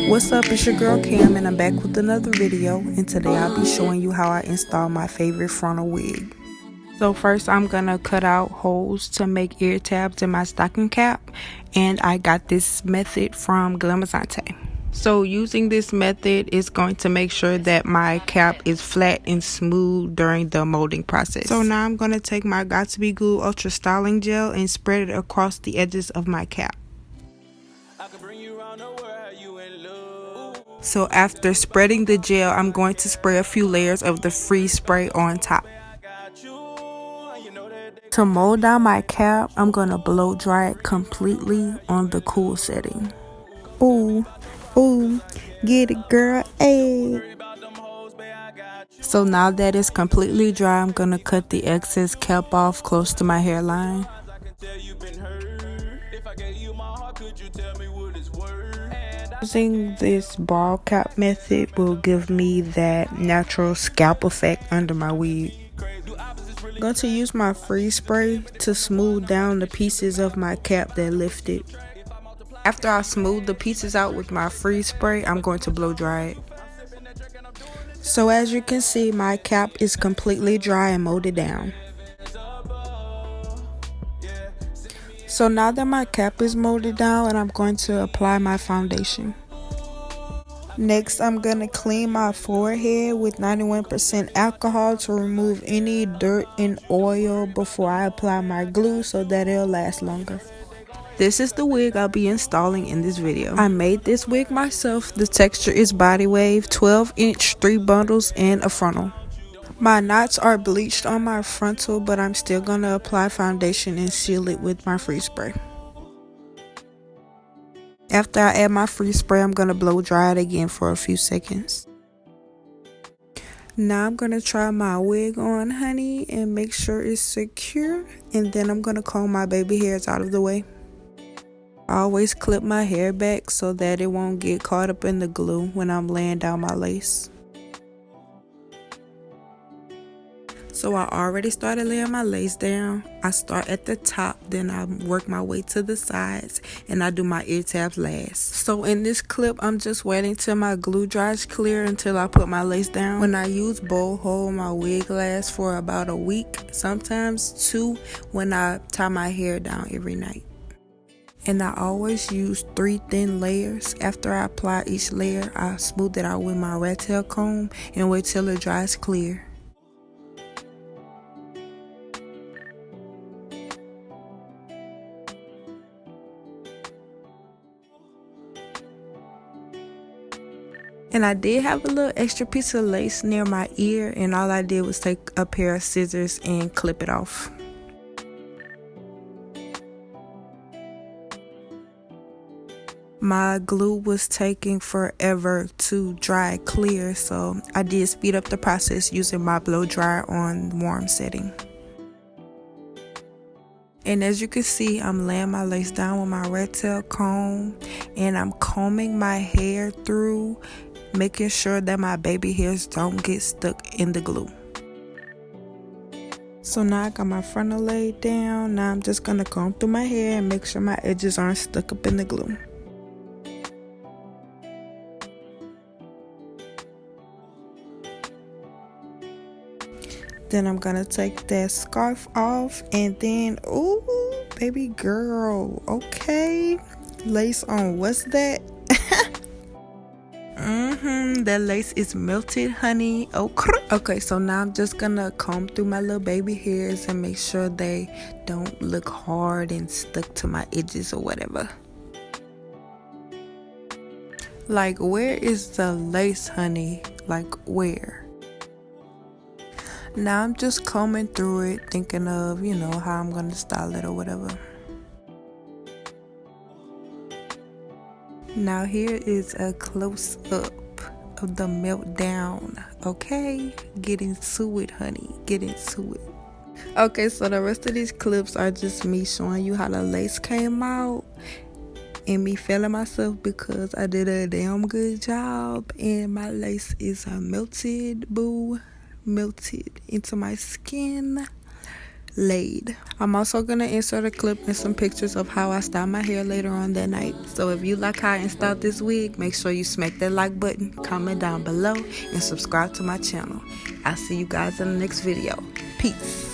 What's up, it's your girl Cam and I'm back with another video, and today I'll be showing you how I install my favorite frontal wig. So first I'm gonna cut out holes to make ear tabs in my stocking cap, and I got this method from Glam'd. So using this method is going to make sure that my cap is flat and smooth during the molding process. So now I'm gonna take my Got2b Glue Ultra Styling Gel and spread it across the edges of my cap. So after spreading the gel, I'm going to spray a few layers of the freeze spray on top. To mold down my cap, I'm going to blow dry it completely on the cool setting. Ooh, ooh, get it girl, ayy. So now that it's completely dry, I'm going to cut the excess cap off close to my hairline. Using this Baldcapmethod will give me that natural scalp effect under my wig. I'm going to use my freeze spray to smooth down the pieces of my cap that lifted. After I smooth the pieces out with my freeze spray, I'm going to blow dry it. So as you can see, my cap is completely dry and molded down. So now that my cap is molded down, and I'm going to apply my foundation. Next, I'm going to clean my forehead with 91% alcohol to remove any dirt and oil before I apply my glue so that it'll last longer. This is the wig I'll be installing in this video. I made this wig myself. The texture is Bodywave, 12-inch, 3 bundles, and a frontal. My knots are bleached on my frontal, but I'm still going to apply foundation and seal it with my freeze spray. After I add my freeze spray, I'm going to blow dry it again for a few seconds. Now I'm going to try my wig on, honey, and make sure it's secure. And then I'm going to comb my baby hairs out of the way. I always clip my hair back so that it won't get caught up in the glue when I'm laying down my lace. So I already started laying my lace down. I start at the top, then I work my way to the sides, and I do my ear tabs last. So in this clip, I'm just waiting till my glue dries clear until I put my lace down. When I use boldhold, my wig lasts for about a week, sometimes 2 when I tie my hair down every night. And I always use 3 thin layers. After I apply each layer, I smooth it out with my rat tail comb and wait till it dries clear. And I did have a little extra piece of lace near my ear, and all I did was take a pair of scissors and clip it off. My glue was taking forever to dry clear, so I did speed up the process using my blow dryer on warm setting. And as you can see, I'm laying my lace down with my rat tail comb, and I'm combing my hair through, making sure that my baby hairs don't get stuck in the glue. So now I got my frontal laid down. Now I'm just going to comb through my hair and make sure my edges aren't stuck up in the glue. Then I'm going to take that scarf off, and then, ooh, baby girl, okay. Lace on, what's that? That lace is melted, honey. Okay, so now I'm just gonna comb through my little baby hairs and make sure they don't look hard and stuck to my edges or whatever. Like, where is the lace, honey? Like, where? Now I'm just combing through it, thinking of, you know, how I'm gonna style it or whatever. Now here is a close-up of the meltdown, okay? Get into it, honey. Get into it. Okay, so the rest of these clips are just me showing you how the lace came out and me feeling myself because I did a damn good job, and my lace is melted, boo. Melted into my skin. laid. I'm also gonna insert a clip and some pictures of how I style my hair later on that night. So if you like how I installed this wig, make sure you smack that like button, comment down below, and subscribe to my channel. I'll see you guys in the next video. Peace.